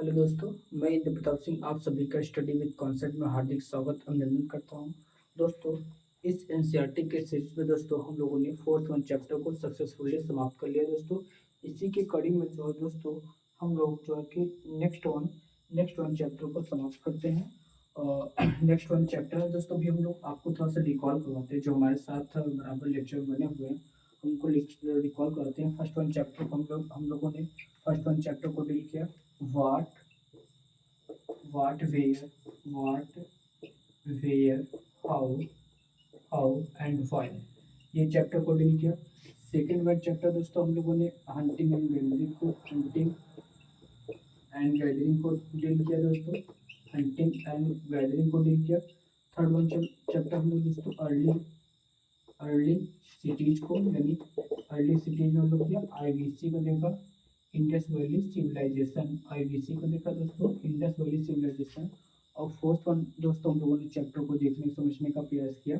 Hello दोस्तों, मैं इंद्र प्रताप सिंह आप सभी का स्टडी विद कॉन्सेप्ट में हार्दिक स्वागत अभिनंदन करता हूं। दोस्तों, इस एनसीईआरटी के सीरीज में दोस्तों हम लोगों ने फोर्थ वन चैप्टर को सक्सेसफुली समाप्त कर लिया। दोस्तों, इसी के कड़ी में जो है दोस्तों हम लोग जो है कि नेक्स्ट वन चैप्टर को समाप्त करते हैं। नेक्स्ट वन चैप्टर है दोस्तों। भी हम लोग आपको थोड़ा सा रिकॉल करवाते हैं, जो हमारे साथ बराबर लेक्चर बने हुए हैं उनको रिकॉल करते हैं। फर्स्ट वन चैप्टर को हम लोगों ने फर्स्ट वन चैप्टर को डील किया। वाट what where how and why, ये चैप्टर को डील किया। सेकेंड वर्ड चैप्टर दोस्तों हम लोगों ने हंटिंग एंड गैदरिंग को डील किया दोस्तों। हंटिंग एंड गैदरिंग को डील किया। थर्ड वन चैप्टर हम लोग दोस्तों अर्ली सिटीज को यानी अर्ली सिटीज में हम लोग किया। आईवीसी को देखा, इंडस वैली सिविलाइजेशन, आईवीसी को देखा दोस्तों, इंडस वैली सिविलाइजेशन। और फोर्थ वन दोस्तों हम लोगों ने चैप्टर को देखने समझने का प्रयास किया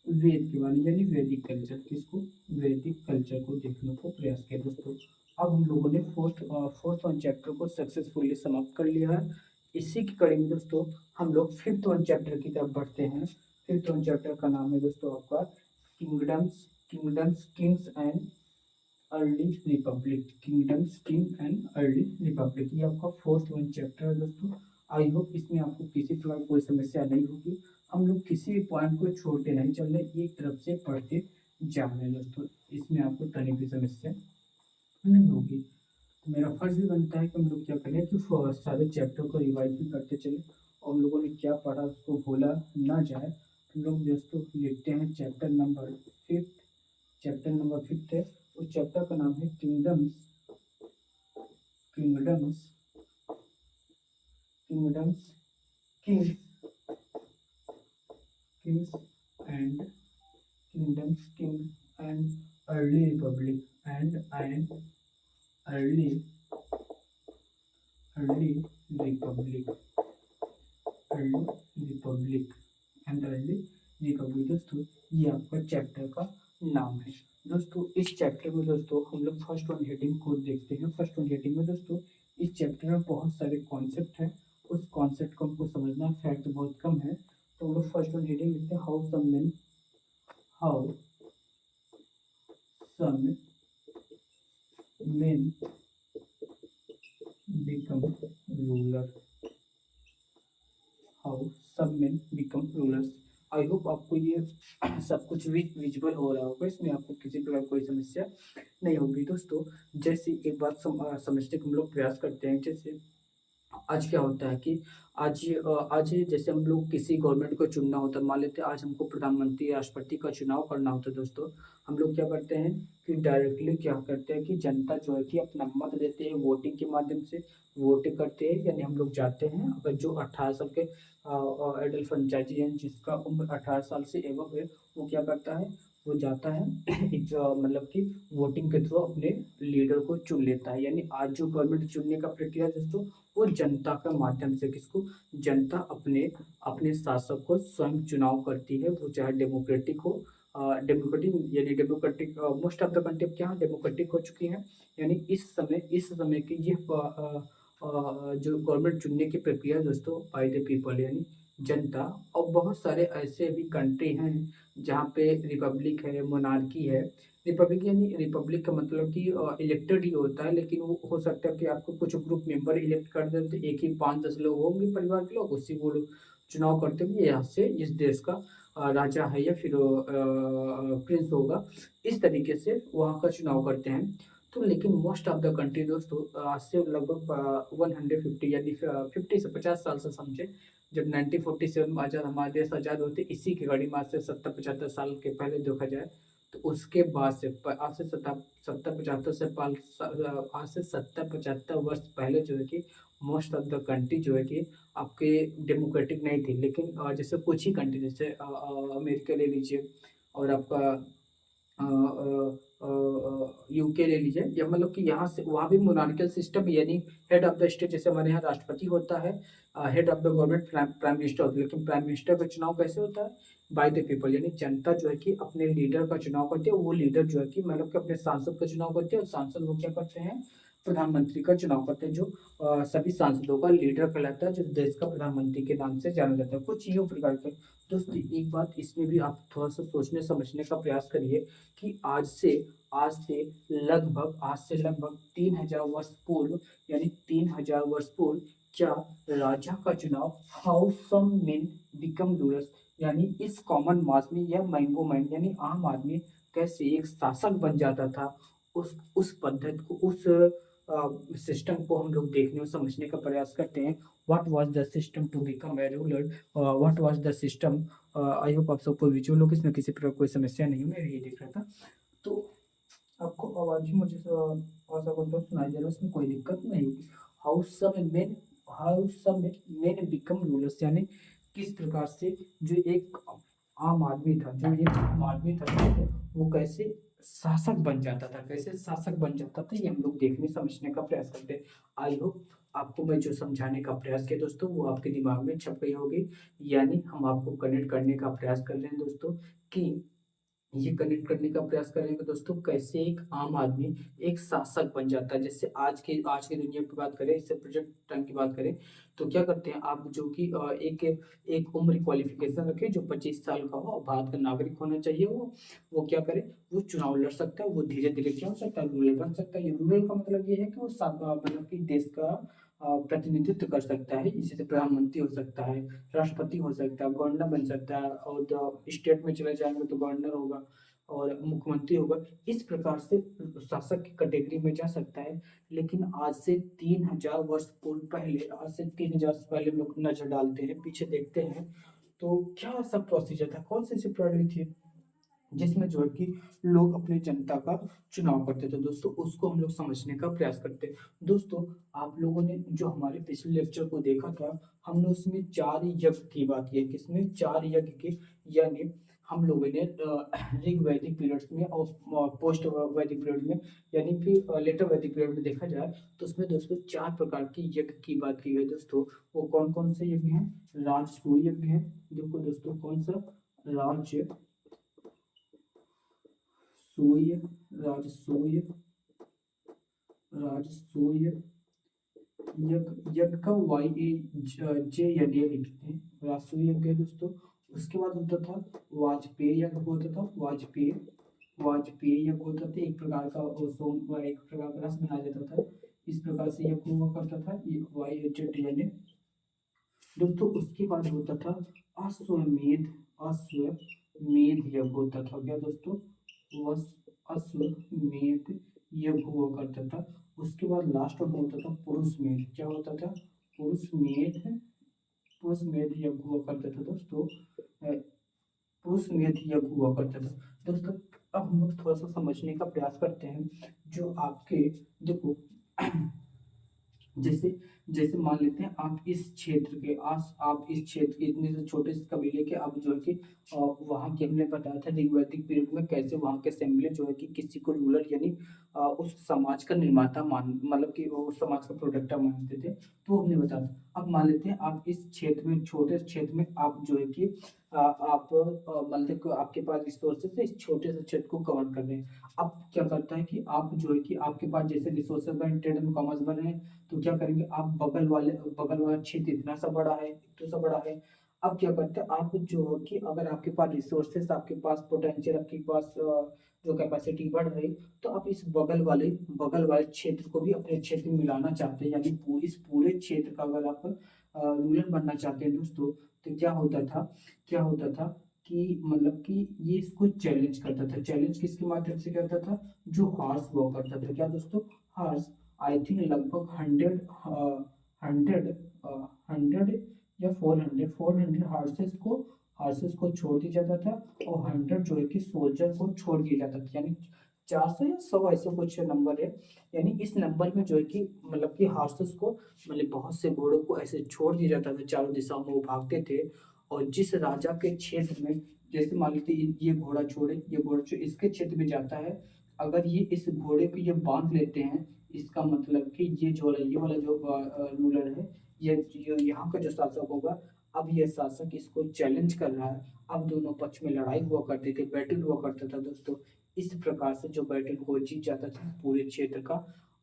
वेद के बारे में यानी वैदिक कल्चर, किसको वैदिक कल्चर को देखने को प्रयास किया दोस्तों। अब हम लोगों ने फोर्थ वन चैप्टर को सक्सेसफुली समाप्त कर लिया है। इसी की कड़ी में दोस्तों हम लोग फिफ्थ वन चैप्टर की तरफ बढ़ते हैं। फिफ्थ वन चैप्टर का नाम है दोस्तों आपका Kings and early Republic. King and early Republic, ये आपका फोर्थ वन चैप्टर है दोस्तों। आई होप इसमें आपको किसी प्रकार कोई समस्या नहीं होगी। हम लोग किसी भी पॉइंट को छोड़ते नहीं चल रहे, एक तरफ से पढ़ते जा रहे हैं दोस्तों। इसमें आपको तनिक भी समस्या नहीं होगी। तो मेरा फर्ज भी बनता है कि हम लोग क्या करें कि सारे चैप्टर को रिवाइज भी करते चले और हम लोगों ने क्या पढ़ा उसको भूला ना जाए। हम लोग दोस्तों लिखते हैं चैप्टर नंबर फिफ्थ है। उस चैप्टर का नाम है kingdoms Kings and king and early Republic early Republic early Republic दोस्तों, ये आपका चैप्टर का नाम है दोस्तों। इस चैप्टर में दोस्तों हम लोग फर्स्ट वन हेडिंग को देखते हैं। फर्स्ट वन हेडिंग में दोस्तों इस चैप्टर में बहुत सारे कॉन्सेप्ट हैं, उस कॉन्सेप्ट को हमको समझना फैक्ट बहुत कम है। तो हम लोग फर्स्ट वन हेडिंग लिखते हैं how some men become ruler। How some men become rulers। I hope आपको ये सब कुछ विजुअल हो रहा होगा, इसमें आपको किसी प्रकार कोई समस्या नहीं होगी दोस्तों। जैसे एक बात समझने का हम लोग प्रयास करते हैं। जैसे आज क्या होता है कि आज जैसे हम लोग किसी गवर्नमेंट को चुनना होता है, मान लेते हैं आज हमको प्रधानमंत्री राष्ट्रपति का चुनाव करना होता है दोस्तों। हम लोग क्या करते हैं कि डायरेक्टली क्या करते हैं कि जनता जो है कि अपना मत देते हैं, वोटिंग के माध्यम से वोटिंग करते हैं। यानी हम लोग जाते हैं, अगर जो 18 साल के एडल्ट फ्रेंचाइजी हैं जिसका उम्र 18 साल से एवं है, वो क्या करता है, वो जाता है मतलब कि वोटिंग के थ्रू अपने लीडर को चुन लेता है। यानी आज जो गवर्नमेंट चुनने का प्रक्रिया दोस्तों वो जनता के माध्यम से, किसको, जनता अपने अपने शासक को स्वयं चुनाव करती है। वो चाहे डेमोक्रेटिक हो, democratic most of the country क्या डेमोक्रेटिक हो चुकी है। यानी इस समय की ये जो गवर्नमेंट चुनने की प्रक्रिया दोस्तों बाय द पीपल यानी जनता। और बहुत सारे ऐसे भी कंट्री हैं जहाँ पे रिपब्लिक है, मोनार्की है। रिपब्लिक का मतलब कि इलेक्टेड ही होता है, लेकिन वो हो सकता है कि आपको कुछ ग्रुप मेंबर इलेक्ट कर दे, तो एक ही 5-10 लोग होंगे परिवार के लोग, उसी वो लोग चुनाव करते हुए यहाँ से इस देश का राजा है या फिर प्रिंस होगा, इस तरीके से वहाँ का चुनाव करते हैं। तो लेकिन मोस्ट ऑफ द कंट्री दोस्तों आज से लगभग 150 यानी 50 से 50 साल से समझे, जब 1947 आजाद हमारा देश आज़ाद होते, इसी की घड़ी में आज से 70-75 साल के पहले देखा जाए तो उसके बाद से आज से 70-75 से आज से 70-75 वर्ष पहले जो है कि मोस्ट ऑफ द कंट्री जो है कि आपके डेमोक्रेटिक नहीं थी। लेकिन जैसे कुछ ही कंट्री जैसे अमेरिका ले लीजिए और आपका यूके ले लीजिए, या मतलब कि यहाँ से वहाँ भी मोनार्कियल सिस्टम यानी हेड ऑफ द स्टेट, जैसे हमारे यहाँ राष्ट्रपति होता है, head of the government prime minister होता है। लेकिन प्राइम मिनिस्टर का चुनाव कैसे होता है, बाय द पीपल, यानी जनता जो है कि अपने लीडर का चुनाव करती है। वो लीडर जो है कि मतलब कि अपने सांसद का चुनाव करते हैं और सांसद वो क्या करते हैं, प्रधानमंत्री का चुनाव करते हैं, जो सभी सांसदों का लीडर कहलाता है, जो देश का प्रधानमंत्री के नाम से जाना जाता है। कुछ यूँ प्रकार के दोस्तों, एक बात इसमें भी आप थोड़ा-सा सोचने समझने का प्रयास करिए कि आज से लगभग 3000 वर्ष पूर्व, यानी 3000 वर्ष पूर्व क्या राजा का चुनाव how some men become rulers, यानी इस कॉमन मास में या मैंगो मैन यानी आम आदमी कैसे एक शासक बन जाता था, उस पद्धति को, उस सिस्टम को हम लोग देखने और समझने का प्रयास करते हैं। What was the system to become a ruler, what was the system. I hope आप सबको विजुअल हो, इसमें किसी प्रकार कोई समस्या नहीं है, मैं यही देख रहा था। तो आपको आवाज भी मुझे आशा करता हूँ सुनाई दे रहा है, उसमें कोई दिक्कत नहीं होगी। How some men how some men become rulers, यानी किस प्रकार से जो एक आम आदमी था, वो कैसे शासक बन जाता था, कैसे शासक बन जाता था, ये हम लोग देखने समझने का प्रयास करते हैं। आई होप आपको मैं जो समझाने का प्रयास किया दोस्तों, वो आपके दिमाग में छप गई होगी। यानी हम आपको कनेक्ट करने का प्रयास कर रहे हैं दोस्तों, कि ये कनेक्ट करने का प्रयास करेंगे दोस्तों, कैसे एक आम आदमी एक शासक बन जाता है। जैसे आज की दुनिया की बात करें, इससे प्रेजेंट टाइम की बात करें, तो क्या करते हैं आप, जो कि एक एक उम्र क्वालिफिकेशन रखे, जो 25 साल का हो और भारत का नागरिक होना चाहिए, वो क्या करे, वो चुनाव लड़ सकता है, वो धीरे धीरे क्या हो सकता है, रूलर बन सकता है। ये रूलर का मतलब ये है कि वो मतलब कि देश का प्रतिनिधित्व कर सकता है, इसी से प्रधानमंत्री हो सकता है, राष्ट्रपति हो सकता है, गवर्नर बन सकता है, और स्टेट में चले जाएंगे तो गवर्नर होगा और मुख्यमंत्री होगा। इस प्रकार से शासक की कैटेगरी में जा सकता है। लेकिन आज से 3000 से पहले हम लोग नजर डालते हैं, पीछे देखते हैं, तो क्या सब प्रोसीजर था, कौन सी सी प्रणाली थी जिसमें जो है कि लोग अपनी जनता का चुनाव करते थे दोस्तों, उसको हम लोग समझने का प्रयास करते हैं। दोस्तों, आप लोगों ने जो हमारे पिछले लेक्चर को देखा था, हमने उसमें 4 यज्ञ की बात की है, किसमें 4 यज्ञ की, यानी हम लोगों ने ऋग वैदिक पीरियड्स में और पोस्ट वैदिक पीरियड में, यानी फिर लेटर वैदिक पीरियड में देखा जाए, तो उसमें दोस्तों 4 प्रकार की यज्ञ की बात की गई दोस्तों। वो कौन कौन से यज्ञ हैं? राजसूय यज्ञ है, देखो दोस्तों कौन सा, राज सूर्य, राजसूय, राजसूय यज्ञ, यज्ञ का वाई ए जे यज्ञ लिखते हैं, राजसूय यज्ञ है दोस्तों। उसके बाद होता था वाजपेयी यज्ञ, होता था वाजपेयी यज्ञ होता था, एक प्रकार का एक प्रकार का रस बनाया जाता था, इस प्रकार से यज्ञ हुआ करता था, ये वाई एच यज्ञ दोस्तों। उसके बाद होता था अश्वमेध, अश्वमेध यज्ञ होता था, क्या दोस्तों, वस अश्वमेध यज्ञ हुआ करता था। उसके बाद लास्ट में होता था पुरुष मेध, क्या होता था, पुरुष मेध, पुरुष मेध यज्ञ हुआ करता था दोस्तों, पुरुष मेध यज्ञ हुआ करता था दोस्तों। अब हम लोग थोड़ा सा समझने का प्रयास करते हैं, जो आपके, देखो जैसे जैसे मान लेते हैं आप इस क्षेत्र के आस आप इस क्षेत्र के इतने से छोटे से कबीले के, आप जो है कि वहाँ के, हमने बताया था ऋग्वैदिक पीरियड में कैसे वहाँ के असेंबली जो है कि किसी को रूलर, यानी उस समाज का निर्माता मान, मतलब कि वो समाज का प्रोडक्टर मानते थे, तो हमने बताया था। अब मान लेते हैं आप इस क्षेत्र में, छोटे से क्षेत्र में आप जो है कि आप मतलब कि आपके पास रिसोर्सेज है, इस छोटे से क्षेत्र को कवर कर रहे हैं। अब क्या करता है कि आप जो है कि आपके पास जैसे रिसोर्सेज बने, ट्रेड एंड कॉमर्स बने हैं, तो क्या करेंगे आप, बगल वाला क्षेत्र इतना सा बड़ा है, इतना सा बड़ा है। अब क्या करते हैं आप, जो हो कि अगर आपके पास रिसोर्सेस, आपके पास पोटेंशियल, आपके पास जो कैपेसिटी बढ़ रही, तो आप इस बगल वाले क्षेत्र को भी अपने क्षेत्र में मिलाना चाहते हैं, यानी इस पूरे क्षेत्र का अगर आप रूलर बनना चाहते हैं दोस्तों, तो क्या होता था कि मतलब कि ये इसको चैलेंज करता था। चैलेंज किसके माध्यम से करता था? जो हॉर्स हुआ करता था, क्या दोस्तों, हॉर्स। आई थिंक लगभग 100 या 400 हॉर्सेस को छोड़ दिया जाता था, और 100 जो है कि सोल्जर को छोड़ दिया जाता था, यानी 400 या 100 ऐसे कुछ नंबर है। यानी इस नंबर में जो है कि मतलब कि हॉर्सेस को, मतलब बहुत से घोड़ों को ऐसे छोड़ दिया जाता था, चारों दिशाओं में वो भागते थे। और जिस राजा के क्षेत्र में, जैसे मान लीजिए ये घोड़ा जो इसके क्षेत्र में जाता है, अगर ये इस घोड़े को ये बांध लेते हैं, इसका मतलब कि ये वाला जो रूलर है, ये यहाँ का जो शासक होगा, अब ये शासक इसको चैलेंज कर रहा है। अब दोनों पक्ष में लड़ाई हुआ करती थी, बैटल हुआ करता था दोस्तों। इस प्रकार से जो बैटल को जीत जाता था पूरे क्षेत्र का,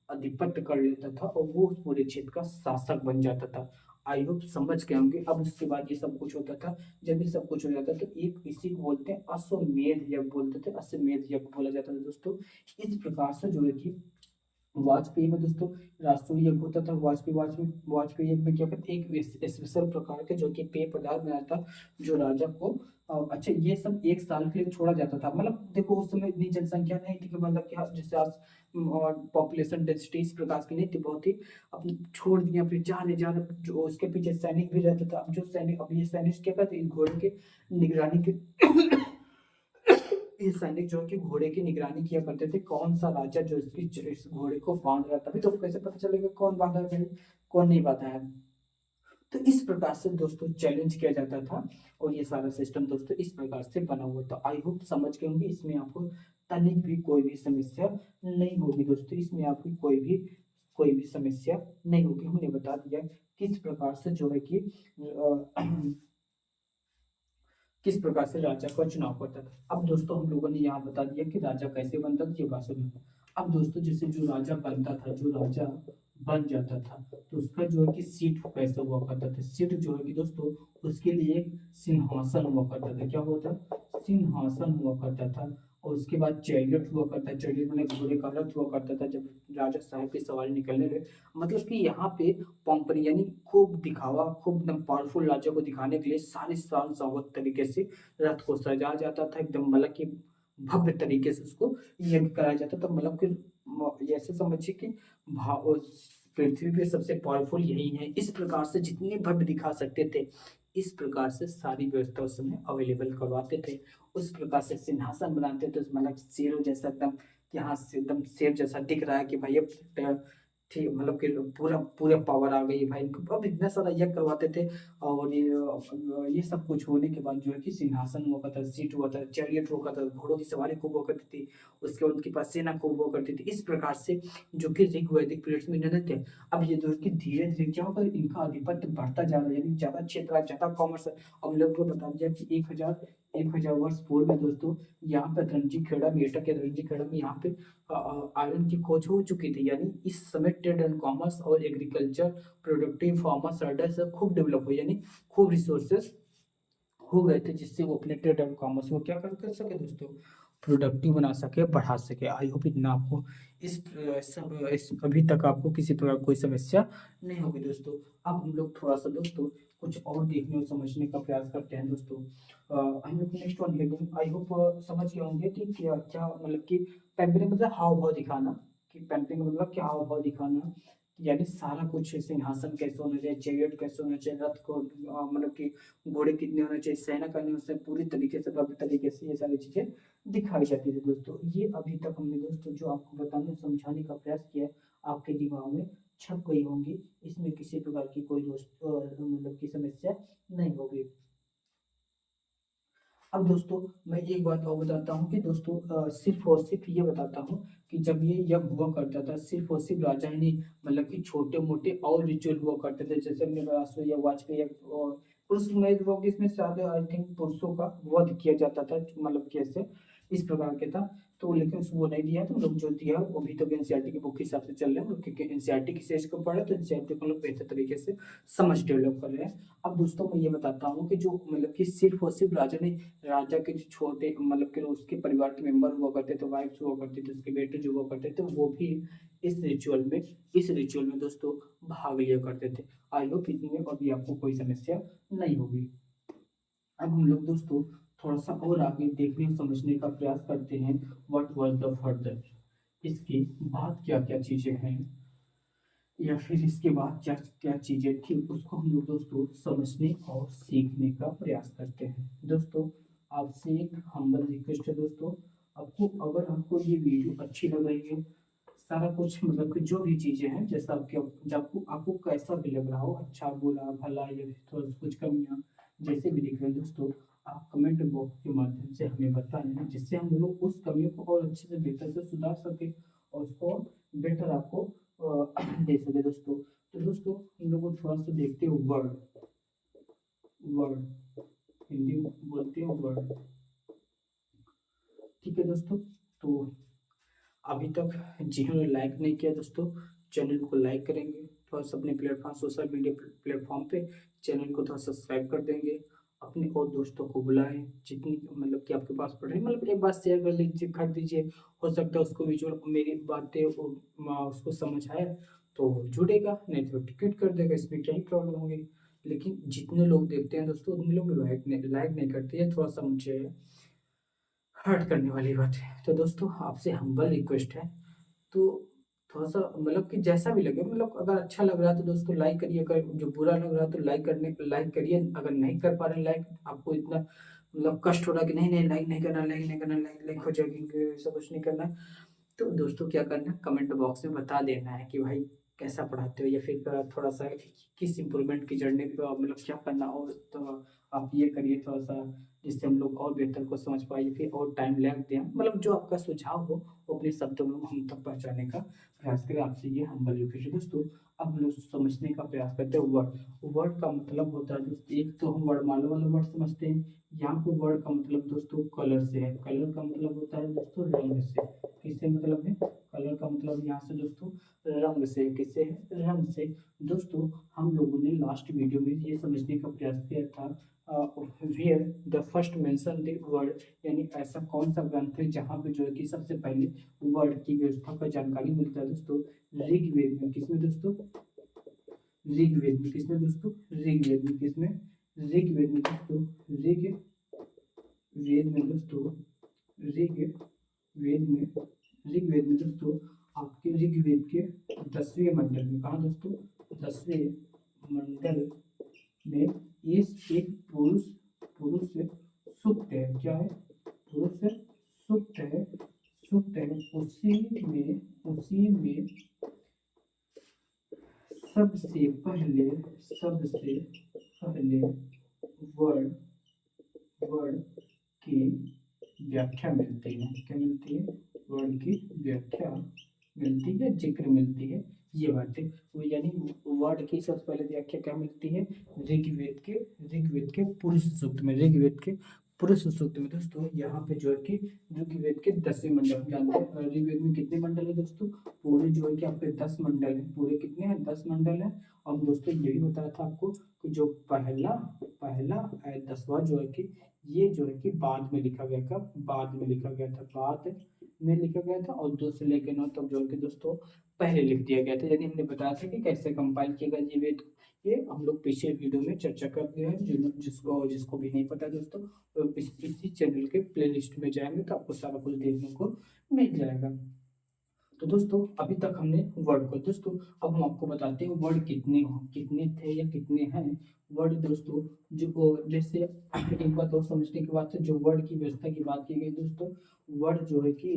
आधिपत्य कर लेता था और वो उस पूरे क्षेत्र का शासक बन जाता था। आई होप समझ गए होंगे। अब उसके बाद ये सब कुछ होता था। जब ये सब कुछ हो जाता तो एक इसी को बोलते हैं अश्वमेध यज्ञ बोलते थे, अश्वमेध यज्ञ बोला जाता था दोस्तों। इस प्रकार से जो है कि वाजपेयी में दोस्तों राष्ट्रीय यज्ञ होता था। वाजपेयी वाजपेयी यज्ञ में क्या करते, एक स्पेशल प्रकार के जो कि पेय पदार्थ बनाया था, जो राजा को अच्छा ये सब एक साल के लिए छोड़ा जाता था। मतलब देखो उस समय इतनी जनसंख्या नहीं थी कि मतलब कि जैसे आज और पॉपुलेशन डेंसिटी इस प्रकार की नहीं थी, बहुत ही अपनी छोड़ दिया, फिर जाने जाने जो उसके पीछे सैनिक भी रहता था। अब जो सैनिक, अब ये सैनिक क्या करते, इस घोड़े के निगरानी के ये सैनिक जो है कि घोड़े की निगरानी किया करते थे, कौन सा राजा जो इस घोड़े को बांध रहा था। तभी तो कैसे पता चलेगा कौन बांधा है कौन नहीं बांधा है। तो इस प्रकार से दोस्तों चैलेंज किया जाता था और ये सारा सिस्टम दोस्तों इस प्रकार से बना हुआ था। आई होप समझ गए होंगे। इसमें आपको तनिक भी कोई भी समस्या नहीं होगी दोस्तों, इसमें आपकी कोई भी समस्या नहीं होगी। हमने बता दिया किस प्रकार से जो है कि किस प्रकार से राजा का चुनाव करता था। अब दोस्तों हम लोगों ने यहाँ बता दिया कि राजा कैसे बनता था, ये बात सुनी। अब दोस्तों जैसे जो राजा बनता था, जो राजा बन जाता था, तो उसका जो है कि सीट कैसे हुआ करता था। सीट जो है कि दोस्तों उसके लिए एक सिंहासन हुआ करता था। क्या हुआ था, सिंहासन हुआ करता था। और उसके बाद चैरियट हुआ करता है, चैरियट मैंने घोड़े का रथ हुआ करता था जब राजा साहब की सवारी निकलने लगे। मतलब कि यहाँ पे पंपनी यानी खूब दिखावा, खूब एकदम पावरफुल राजा को दिखाने के लिए सारी शान शौकत तरीके से रथ को सजाया जाता था, एकदम मतलब कि भव्य तरीके से उसको यज्ञ कराया जाता था। मतलब कि ऐसे समझिए कि भाव पृथ्वी पे सबसे पावरफुल यही है। इस प्रकार से जितने भव्य दिखा सकते थे, इस प्रकार से सारी व्यवस्था उस समय अवेलेबल करवाते थे। उस प्रकार से सिंहासन बनाते थे, मतलब शेरों जैसा एकदम, यहाँ से एकदम शेर जैसा दिख रहा है कि भाई अब ठीक, मतलब कि पूरा पूरा पावर आ गई भाई इनको। अब इतना सारा यज्ञ करवाते थे। और ये सब कुछ होने के बाद जो है कि सिंहासन हुआ करता था, सीट हुआ था, चैरियट हुआ करता था, घोड़ों की सवारी खूब हुआ करती थी। उसके बाद उनके पास सेना खूब हुआ करती थी। इस प्रकार से जो कि ऋग्वैदिक पीरियड्स में निधन थे। अब ये जो है कि धीरे धीरे क्या होगा, इनका आधिपत्य बढ़ता जा रहा है, यानी ज्यादा क्षेत्र, ज्यादा कॉमर्स। अब लोग को बता दिया कि 1000 वर्ष पूर्व में दोस्तों यहाँ पे रणजी खेड़ा, मेरठ के रणजी खेड़ा में यहाँ पे आयरन की खोज हो चुकी थी। यानी इस समय ट्रेड एंड कॉमर्स और एग्रीकल्चर, प्रोडक्टिव फार्मर सर्विस सब खूब डेवलप हुई, यानी खूब रिसोर्सेस हो गए थे, जिससे वो अपने ट्रेड एंड कॉमर्स को क्या कर सके दोस्तों, प्रोडक्टिव बना सके, बढ़ा सके। आई होप इतना आपको इस अभी तक आपको किसी प्रकार कोई समस्या नहीं होगी दोस्तों। अब हम लोग थोड़ा सा दोस्तों कुछ और देखने और समझने का प्रयास करते हैं दोस्तों। हम लोग next one heading I hope समझ गए होंगे कि क्या क्या मतलब कि पेम्परिंग मतलब हाव भाव दिखाना, कि पेम्परिंग मतलब क्या हाव भाव दिखाना, यानी सारा कुछ सिंहासन कैसे होना चाहिए, चैरियट कैसे होना चाहिए, रथ को मतलब कि घोड़े कितने होने चाहिए, सेना करने से पूरी तरीके से भव्य तरीके से ये सारी चीजें दिखाई जाती थी दोस्तों। ये अभी तक हमने दोस्तों जो आपको बताने समझाने का प्रयास किया, आपके दिमाग में छप गई होंगी। इसमें किसी प्रकार की कोई दोस्त मतलब की समस्या नहीं होगी। अब दोस्तों मैं एक बात और बताता हूँ कि दोस्तों सिर्फ और सिर्फ ये बताता हूँ कि जब ये यज्ञ हुआ करता था, सिर्फ और सिर्फ राजा ही नहीं, मतलब कि छोटे मोटे और रिचुअल हुआ करते थे, जैसे हमने राष्ट्रीय या वाजपेयी और पुरुष मैच हुआ कि इसमें शायद आई थिंक पुरुषों का वध किया जाता था, मतलब कैसे इस प्रकार के था। तो लेकिन उसको वो नहीं दिया, तो लोग जो दिया वो अभी तक एनसीईआरटी की बुक के हिसाब से चल रहे हैं, क्योंकि एनसीईआरटी की सेज को पढ़ा तो एनसीईआरटी को लोग बेहतर तरीके से समझ डेवलप कर रहे हैं। अब दोस्तों मैं ये बताता हूँ कि जो मतलब कि सिर्फ और सिर्फ राजा ने, राजा के जो छोटे मतलब कि उसके परिवार के मेंबर हुआ करते थे, वाइफ्स हुआ करते थे, उसके बेटे जो हुआ करते थे, वो भी इस रिचुअल में दोस्तों भाग लिया करते थे। आई होप इतने और भी आपको कोई समस्या नहीं होगी। अब हम लोग दोस्तों थोड़ा सा और आगे देखने और समझने का प्रयास करते हैं। व्हाट वाज द फर्दर, इसके बाद क्या क्या चीजें हैं, या फिर इसके बाद क्या क्या चीजें थी, उसको हम लोग दोस्तों समझने और सीखने का प्रयास करते हैं। दोस्तों आपसे एक हम्बल रिक्वेस्ट है दोस्तों, आपको अगर आपको ये वीडियो अच्छी लग रही है, सारा कुछ मतलब कि जो भी चीजें हैं, जैसा आपके जब आपको आपको कैसा भी लग रहा हो, अच्छा बुरा भला या फिर थोड़ा सा कुछ कमियां जैसे भी दिख रहे हैं दोस्तों, आप कमेंट बॉक्स के माध्यम से हमें बताएं, जिससे हम लोग उस कमियों को और अच्छे से बेहतर से सुधार सके और उसको बेटर आपको दे सके दोस्तों। तो दोस्तों हम लोग को थोड़ा सा देखते हैं वर्ड, वर्ड हिंदी में बोलते हैं वर्ड, ठीक है दोस्तों। तो अभी तक जिन्होंने लाइक नहीं किया दोस्तों, चैनल को लाइक करेंगे, थोड़ा सा अपने प्लेटफॉर्म सोशल मीडिया प्लेटफॉर्म पे चैनल को थोड़ा सब्सक्राइब कर देंगे। अपने और दोस्तों को बुलाएं, जितनी मतलब कि आपके पास पढ़े, मतलब एक बार शेयर कर लीजिए, कर दीजिए। हो सकता है उसको विजुअल मेरी बातें उसको समझ आए तो वो जुड़ेगा, नहीं तो टिकट कर देगा, इसमें क्या ही प्रॉब्लम होगी। लेकिन जितने लोग देखते हैं दोस्तों, उतने लोग लाइक नहीं करते, ये थोड़ा सा मुझे हर्ट करने वाली बात है। तो दोस्तों आपसे हम्बल रिक्वेस्ट है, तो थोड़ा-सा मतलब कि जैसा भी लगे, मतलब अगर अच्छा लग रहा है तो दोस्तों लाइक करिए, अगर जो बुरा लग रहा है तो लाइक करिए। अगर नहीं कर पा रहे हैं लाइक, आपको इतना मतलब कष्ट हो रहा है कि नहीं, नहीं लाइक नहीं करना, लाइक नहीं करना, लाइक लाइक हो जाएगी, ऐसा कुछ नहीं करना है। तो दोस्तों क्या करना है, कमेंट बॉक्स में बता देना है कि भाई कैसा पढ़ाते हो, या फिर थोड़ा-सा किस इम्प्रूवमेंट की जर्नी मतलब क्या करना, और तो आप ये करिए थोड़ा-सा, जिससे हम लोग और बेहतर को समझ पाएँ, फिर और टाइम लग दें। मतलब जो आपका सुझाव हो वो अपने शब्दों में हम तक पहुँचाने का प्रयास करें। आपसे ये हम्बल रिक्वेस्ट है दोस्तों। अब हम लोग समझने का प्रयास करते हैं वर्ड। वर्ड का मतलब होता है दोस्तों, एक तो हम वर्णमाला वाला वर्ड समझते हैं। यहाँ पे वर्ड का मतलब दोस्तों कलर से है। कलर का मतलब होता है दोस्तों रंग से। किससे मतलब है? कलर का मतलब यहाँ से दोस्तों रंग से। किससे है? रंग से। दोस्तों हम लोगों ने लास्ट वीडियो में ये समझने का प्रयास किया था, where the first mention the word, यानी ऐसा कौन सा ग्रंथ है जहाँ पे जो है कि सबसे पहले वर्ड की व्यवस्था का जानकारी मिलता है दोस्तों। ऋग्वेद में। किसमें दोस्तों? ऋग्वेद में। किसमें दोस्तों? ऋग्वेद में। किसमें? ऋग्वेद में दोस्तों। ऋग्वेद में दोस्तों। ऋग्वेद में। ऋग्वेद में दोस्तों आपके ऋग्वेद के 10वें मंडल में। कहा दोस्तों? 10वें मंडल में इस एक पुरुष पुरुष सूक्त है। क्या है? पुरुष सूक्त है। सूक्त है। उसी में सबसे पहले वर्ड वर्ड की व्याख्या मिलती है। क्या मिलती है? वर्ड की व्याख्या मिलती है, जिक्र मिलती है। ये बातें वो, यानी वर्ड की सबसे पहले व्याख्या क्या मिलती है? ऋग्वेद के पुरुष सूक्त में। ऋग्वेद के पुरुष सूक्त में दोस्तों, यहाँ पे जो है कि ऋग्वेद के 10वें मंडल जानते हैं। ऋग्वेद में कितने मंडल है दोस्तों? पूरे जो है कि आपके 10 मंडल है। पूरे कितने हैं? 10 मंडल है। और दोस्तों यही बताया था आपको कि जो पहला पहला 10वां जो है कि ये जो है कि बाद में लिखा गया। कब? बाद में लिखा गया था। बाद में लिखा गया था, और 2 से लेकर 9 तक जो है कि दोस्तों पहले लिख दिया गया था। यानी हमने बताया था कि कैसे कंपाइल किया गया ये वेद। ये हम लोग पिछले वीडियो में चर्चा कर दिए हैं। जिसको जिसको भी नहीं पता दोस्तों, तो इसी चैनल के प्लेलिस्ट में जाएंगे तो आपको सारा कुछ देखने को मिल जाएगा। तो दोस्तों अभी तक हमने वर्ड को, दोस्तों अब हम आपको बताते हैं वर्ड कितने कितने थे या कितने हैं। वर्ड दोस्तों जो जैसे एक बात और समझने की बात है, जो वर्ड की व्यवस्था की बात की गई दोस्तों, वर्ड जो है कि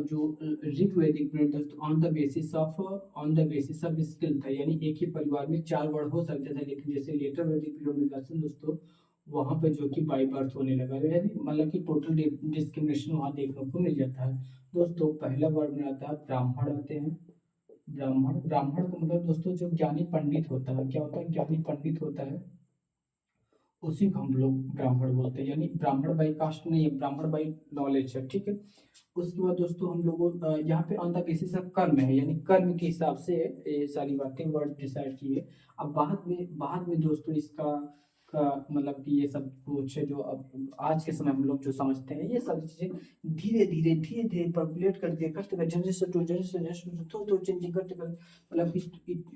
जो ऋग्वेदिक में दोस्तों on the basis of skill था। यानी एक ही परिवार में 4 वर्ड हो सकते थे, लेकिन जैसे लेटर वैदिक पीरियड में दोस्तों वहाँ पे जो कि बाई बर्थ होने लगा, यानी मतलब कि टोटल डिस्क्रिमिनेशन वहाँ देखने को मिल जाता है। दोस्तों पहला वर्ड में आता है ब्राह्मण आते हैं। ब्राह्मण। ब्राह्मण का मतलब दोस्तों जो ज्ञानी पंडित होता है। क्या होता है? ज्ञानी पंडित होता है, उसी को हम लोग ब्राह्मण बोलते हैं। यानी ब्राह्मण बाई कास्ट नहीं है, ब्राह्मण बाई नॉलेज है। ठीक है। उसके बाद दोस्तों हम लोगों यहाँ पे ऑन द बेसिस ऑफ कर्म है, यानी कर्म के हिसाब से ये सारी बातें वर्ड डिसाइड की है। अब बाद में दोस्तों इसका का मतलब कि ये सब कुछ है जो अब आज के समय हम लोग जो समझते हैं, ये सारी चीजें धीरे धीरे पर्कुलेट करते करते जनरेशन टू जनरेशन थोड़ा थोड़ा चेंजिंग करते करते, मतलब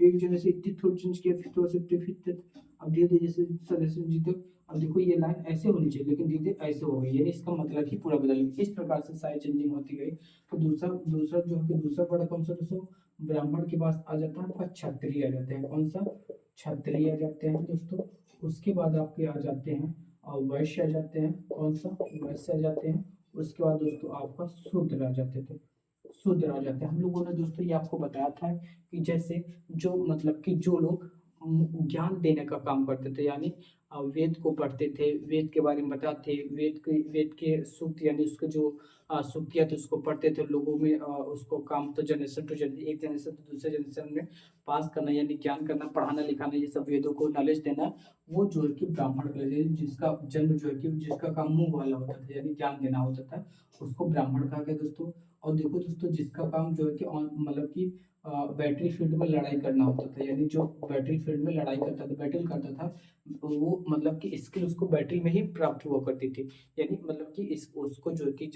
एक जनरेशन इतनी थोड़ी चेंज किया, फिर थोड़ा सा फिर अब धीरे धीरे जैसे सजेशन जी तक। अब देखो ये लाइन ऐसे होनी चाहिए, लेकिन धीरे ऐसे हो गई, यानी इसका मतलब ही पूरा बदल गया। इस प्रकार से सारी चेंजिंग होती गई। तो दूसरा दूसरा जो है कि दूसरा वर्ड कौन सा दोस्तों? ब्राह्मण के पास आ जाता है आपका क्षत्रिय आ जाते हैं। कौन सा? क्षत्रिय आ जाते हैं दोस्तों। उसके बाद आपके आ जाते हैं और वैश्य आ जाते हैं। कौन सा? वैश्य आ जाते हैं। उसके बाद दोस्तों आपका शूद्र आ जाते थे। शूद्र आ जाते हैं। हम लोगों ने दोस्तों ये आपको बताया था कि जैसे जो मतलब कि जो लोग ज्ञान देने का काम करते थे, यानी वेद को पढ़ते थे, वेद के बारे में बताते, वेद के सूक्त, यानी उसके जो सूक्तियाँ थे उसको पढ़ते थे लोगों में, उसको काम तो जनरेशन टू जनरेशन, एक जनरेशन तो दूसरे जनरेशन में पास करना, यानी ज्ञान करना, पढ़ाना लिखाना, ये सब वेदों को नॉलेज देना, वो जो है कि ब्राह्मण कहलाते हैं। जिसका जन्म जो है कि जिसका काम मुंह वाला होता था, यानी ज्ञान देना होता था, उसको ब्राह्मण कहा गया दोस्तों। और देखो दोस्तों, जिसका काम जो है कि ऑन मतलब कि बैटरी फील्ड में लड़ाई करना होता था, यानी जो बैटरी फील्ड में लड़ाई करता था, बैटल करता था, वो मतलब कि स्किल उसको बैटल में ही प्राप्त हुआ करती थी। यानी मतलब कि इस उसको जो है कि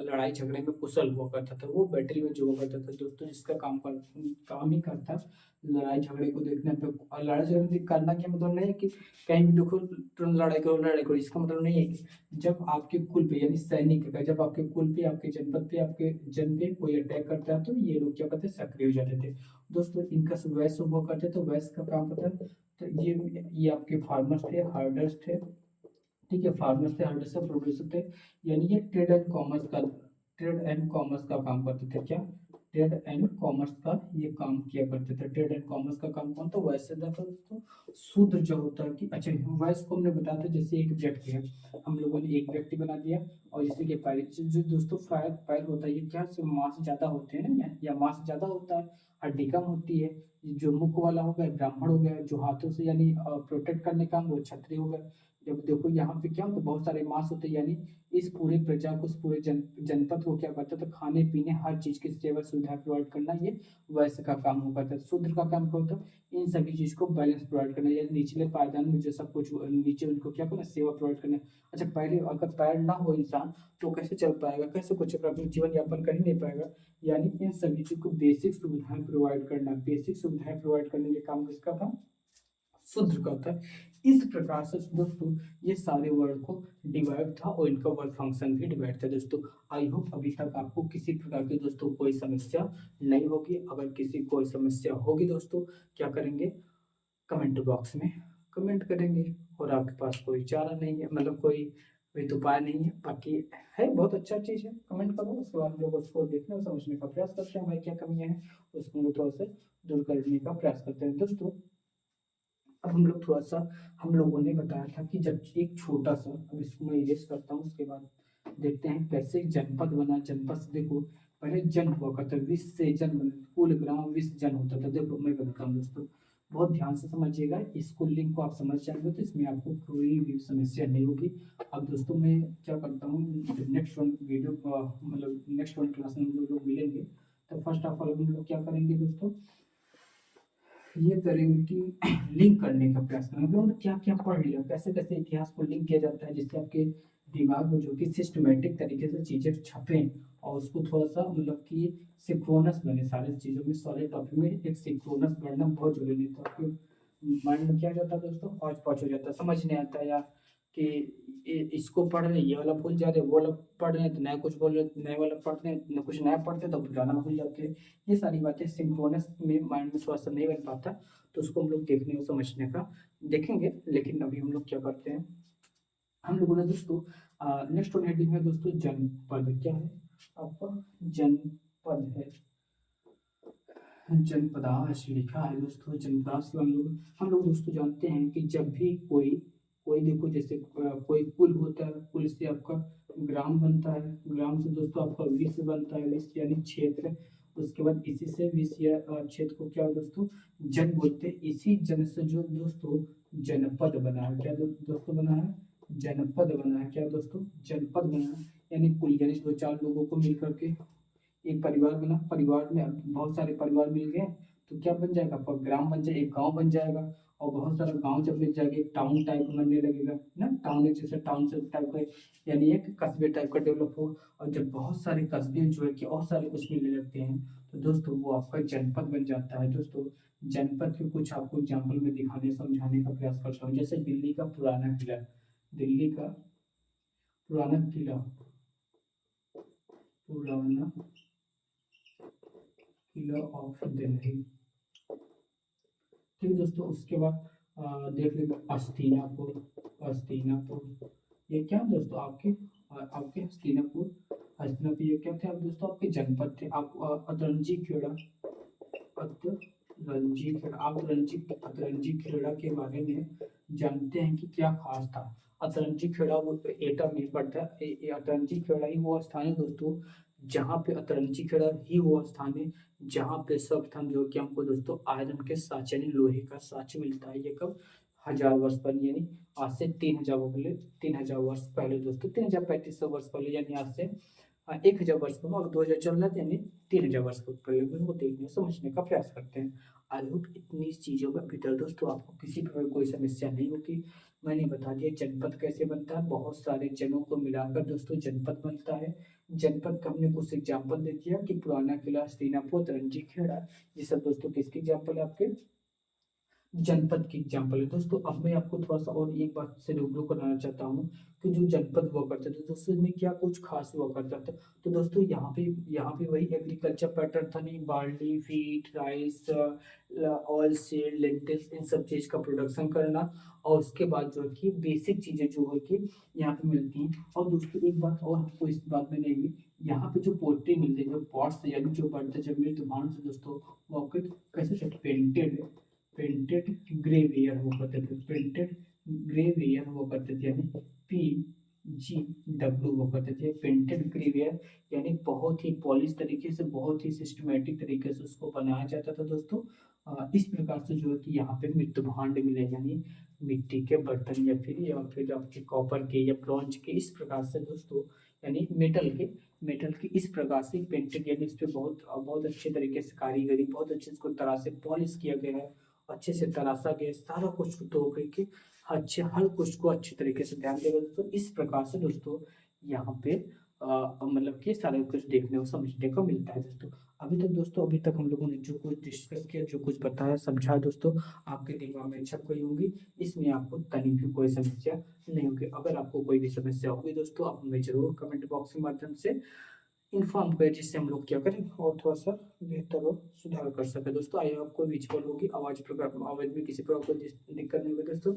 लड़ाई झगड़े में कुशल हुआ करता था, वो बैटल में जो हुआ करता था दोस्तों, जिसका काम ही करता लड़ाई झगड़े को देखने पे। और लड़ाई झगड़े करना क्या मतलब नहीं है कि कहीं भी देखो तुरंत लड़ाई करो, इसका मतलब नहीं है कि जब आपके कुल पे यानी सैनिक का, जब आपके कुल पे, आपके जनपद पे, आपके जन पे कोई अटैक करता है, तो ये लोग क्या करते हैं, सक्रिय हो जाते थे दोस्तों। इनका वैश्य हुआ करते, तो वैश्य का काम पता है, तो ये आपके फार्मर्स थे, हर्डर्स थे, ठीक है, फार्मर्स थे, हर्डर्स थे, प्रोड्यूसर थे। यानी ये ट्रेड एंड कॉमर्स का काम करते थे। क्या? ट्रेड एंड कॉमर्स का ये काम किया करते थे। ट्रेड एंड कॉमर्स का काम कौन था? वैसे था दोस्तों। शूद्र जो होता है कि अच्छा, वैसे को हमने बताया था जैसे एक व्यक्ति है, हम लोगों ने एक व्यक्ति बना दिया, और जैसे कि पैर, जो दोस्तों पैर पैर होता है, ये क्या से मांस ज्यादा होते हैं ना, या मांस ज्यादा होता है, हड्डी कम होती है। जो मुख वाला हो गया ब्राह्मण हो गया, जो हाथों से यानी प्रोटेक्ट करने का वो क्षत्रिय हो गया। जब देखो यहाँ पे क्या होता है, बहुत सारे मांस होते हैं, यानी इस पूरे प्रजा को, इस पूरे जनपद को क्या करता था, खाने पीने हर चीज की सेवा सुविधा प्रोवाइड करना, ये वैश्य का काम हो पाता है। शूद्र का काम क्या होता है? इन सभी चीज को बैलेंस प्रोवाइड करना, यानी निचले पायदान में जो सब कुछ नीचे, उनको क्या करना, सेवा प्रोवाइड करना। अच्छा, पहले अगर पैर ना हो इंसान तो कैसे चल पाएगा, कैसे कुछ अपना जीवन यापन कर ही नहीं पाएगा। यानी इन सभी चीज को बेसिक सुविधाएं प्रोवाइड करना, बेसिक सुविधाएं प्रोवाइड करने के काम किसका था? शूद्र का था। इस प्रकार से दोस्तों ये सारे वर्ड को डिवाइड था, और इनका वर्ड फंक्शन भी डिवाइड था दोस्तों। आई होप अभी तक आपको किसी प्रकार की दोस्तों कोई समस्या नहीं होगी। अगर किसी कोई समस्या होगी दोस्तों, क्या करेंगे, कमेंट बॉक्स में कमेंट करेंगे। और आपके पास कोई चारा नहीं है, मतलब कोई भी उपाय नहीं है, बाकी है बहुत अच्छा चीज़ है, कमेंट करो, उसके बाद हम लोग उसको देखने और समझने का प्रयास करते हैं, भाई क्या कमियां हैं, उसको हम लोग थोड़ा सा दूर करने का प्रयास करते हैं दोस्तों। अब हम लोग थोड़ा सा, हम लोगों ने बताया था कि जब एक छोटा सा, अब इसको मैं इरेज करता हूँ, उसके बाद देखते हैं कैसे जनपद बना। जनपद से देखो, पहले जन हुआ करता, विश्व से जन बना, कुल ग्राम विश्व जन होता था। देखो मैं बताता हूँ दोस्तों, बहुत ध्यान से समझिएगा, इसको लिंक को आप समझ जाएंगे तो इसमें आपको कोई भी समस्या नहीं होगी। अब दोस्तों मैं क्या करता हूँ, नेक्स्ट वन वीडियो मतलब नेक्स्ट वन क्लास में हम लोग मिलेंगे, तो फर्स्ट ऑफ ऑल हम लोग क्या करेंगे दोस्तों, ये करेंगे कि लिंक करने का प्रयास करेंगे। हम लोगों ने क्या क्या पढ़ लिया, कैसे कैसे इतिहास को लिंक किया जाता है, जिससे आपके दिमाग में जो कि सिस्टमेटिक तरीके से चीजें छपें, और उसको थोड़ा सा मतलब कि सिंक्रोनस बने, सारी चीजों में, सारे टॉपिक में एक सिंक्रोनस बढ़ना बहुत जरूरी है। तो आपके माइंड में क्या हो जाता है दोस्तों, हौच पौच हो जाता है, समझ नहीं आता, या कि इसको पढ़ रहे हैं, ये वाला भूल जा रहे हैं, वो वाला पढ़ रहे हैं तो नया कुछ बोल रहे हैं, नए वाला पढ़ रहे हैं, कुछ नया पढ़ते हैं तो पुराना भूल जाते हैं। ये सारी बातें सिंक्रोनस में माइंड में थोड़ा सा नहीं बन पाता, तो उसको हम लोग देखने और समझने का देखेंगे। लेकिन अभी हम लोग क्या करते हैं, हम लोगों ने दोस्तों नेक्स्ट वन हेडिंग है दोस्तों, जनपद। क्या है आपका? जनपद है, जनपदाश लिखा है दोस्तों। जनपदाश को हम लोग दोस्तों जानते हैं कि जब भी कोई कोई देखो, जैसे कोई कुल होता है, कुल से आपका ग्राम बनता है, ग्राम से दोस्तों आपका विश्व बनता है, विश्व यानी क्षेत्र। उसके बाद इसी से विश्व या क्षेत्र को क्या दोस्तों, जन बोलते हैं। इसी जन से जो दोस्तों जनपद बना है, क्या दोस्तों बना है, जनपद बना है। क्या दोस्तों, जनपद बना है, यानी कुल, यानी दो चार लोगों को मिलकर के एक परिवार बना, परिवार में अब बहुत सारे परिवार मिल गए, तो क्या बन जाएगा, आपका ग्राम बन जाएगा, एक गांव बन जाएगा। और बहुत सारा गांव जब मिल जाएगा, एक टाउन टाइप बनने लगेगा ना, टाउन, एक जैसे टाउन से टाइप का, यानी एक कस्बे टाइप का डेवलप हो। और जब बहुत सारे कस्बे जो है कि और सारे कुछ मिलने लगते हैं, तो दोस्तों वो आपका जनपद बन जाता है दोस्तों। जनपद के कुछ आपको एग्जाम्पल में दिखाने समझाने का प्रयास करता हूँ, जैसे दिल्ली का पुराना किला, दिल्ली का पुराना किला, पुराना किला ऑफ दिल्ली, ठीक है दोस्तों। उसके बाद देख लेंगे हस्तिनापुर, हस्तिनापुर, ये क्या है दोस्तों, आपके हस्तिनापुर, हस्तिनापुर ये क्या थे आप दोस्तों, आपके जनपद थे। आप अतरंजी खेड़ा, अतरंजी खेड़ा, आप अतरंजी खेड़ा के बारे में जानते हैं कि क्या खास था? अतरंजी खेड़ा वो एटा में पड़ता है, अतरंजी खेड़ा ही वो स्थान है दोस्तों, जहाँ पे अतरंजी खेड़ा ही वो स्थान है जहाँ पे सर्वप्रथम जो कि हमको दोस्तों आयरन के साँचे यानी लोहे का साँचा मिलता है। ये कब? 1000 वर्ष पहले, यानी आज से 3000 पहले, 3000 वर्ष पहले दोस्तों, 3500 वर्ष पहले, यानी आज से हाँ, 1000 वर्ष का और 2000 चल रहा था यानी 3000 वर्ष का उत्तर लेंगे, उनको देखने समझने का प्रयास करते हैं। आई होप इतनी चीज़ों में भीतर दोस्तों आपको किसी प्रकार कोई समस्या नहीं होगी। मैंने बता दिया जनपद कैसे बनता है, बहुत सारे जनों को मिलाकर दोस्तों जनपद बनता है। जनपद का हमने कुछ एग्जाम्पल दे दिया कि पुराना किला, हस्तिनापुर, रणजीखेड़ा, ये सब दोस्तों किसके एग्जाम्पल है आपके जनपद की एग्जाम्पल है दोस्तों। अब मैं आपको थोड़ा सा और एक बात से रूबरू कराना चाहता हूँ कि जो जनपद हुआ करते थे दोस्तों इसमें क्या कुछ खास हुआ करता था। तो दोस्तों यहाँ पे वही एग्रीकल्चर पैटर्न था, नहीं barley, wheat, rice, oil seed, lentils, इन सब चीज़ का प्रोडक्शन करना। और उसके बाद जो है कि बेसिक चीज़ें जो है कि यहाँ पे मिलती हैं। और दोस्तों एक बात और आपको इस बात में नहीं हुई, यहाँ पे जो पोल्ट्री मिलती है, जो पॉट्स यानी जो बढ़ते जब मेरे दुकान से दोस्तों वो आपके कैसे पेंटेड प्रिंटेड ग्रेवियर हुआ करते थे, प्रिंटेड ग्रेवियर हुआ करते थे, यानी PGW हुआ करते थे। प्रिंटेड ग्रेवियर यानी बहुत ही पॉलिश तरीके से, बहुत ही सिस्टमेटिक तरीके से उसको बनाया जाता था दोस्तों। इस प्रकार से जो है कि यहाँ पे मृत्यु भांड मिले, यानी मिट्टी के बर्तन या फिर आपके कॉपर के या ब्रॉन्ज के, इस प्रकार से दोस्तों यानी मेटल के इस प्रकार से पेंटेड, यानी इस पे बहुत बहुत अच्छे तरीके से कारीगरी, बहुत अच्छे इसको तरह से पॉलिश किया गया है, अच्छे से तराशा गया, सारा कुछ को धो करके अच्छे हर कुछ को अच्छे तरीके से ध्यान देगा दोस्तों। इस प्रकार से दोस्तों यहाँ पे मतलब कि सारा कुछ देखने को समझने को मिलता है दोस्तों। अभी तक हम लोगों ने जो कुछ डिस्कस किया, जो कुछ बताया समझा दोस्तों, आपके दिमाग में छप गई होंगी। इसमें आपको तनी भी कोई समस्या नहीं होगी। अगर आपको कोई भी समस्या होगी दोस्तों, आप हमें जरूर कमेंट बॉक्स के माध्यम से इन्फॉर्म करें, जिससे हम लोग क्या करें और थोड़ा सा बेहतर और सुधार कर सके दोस्तों। आई आपको विजुअल होगी, आवाज में किसी प्रकार कोई दिक्कत नहीं होगी दोस्तों।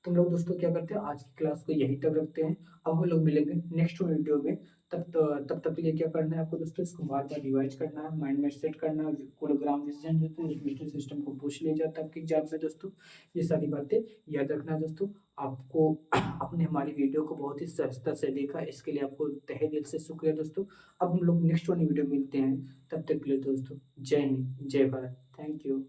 तुम लोग दोस्तों क्या करते हैं, आज की क्लास को यहीं तक रखते हैं। अब हम लोग मिलेंगे नेक्स्ट वीडियो में। तब तक के लिए क्या करना है आपको दोस्तों, इसको बार बार रिवाइज करना है, माइंड में सेट करना है। कोलोग्राम विजन जो है मिशन सिस्टम को पूछ लिया जाता है आपके एग्जाम में दोस्तों। ये सारी बातें याद रखना है दोस्तों। आपको आपने हमारी वीडियो को बहुत ही सहजता से देखा, इसके लिए आपको तहे दिल से शुक्रिया दोस्तों। अब हम लोग नेक्स्ट वाली वीडियो मिलते हैं, तब तक के लिए दोस्तों जय हिंद, जय भारत, थैंक यू।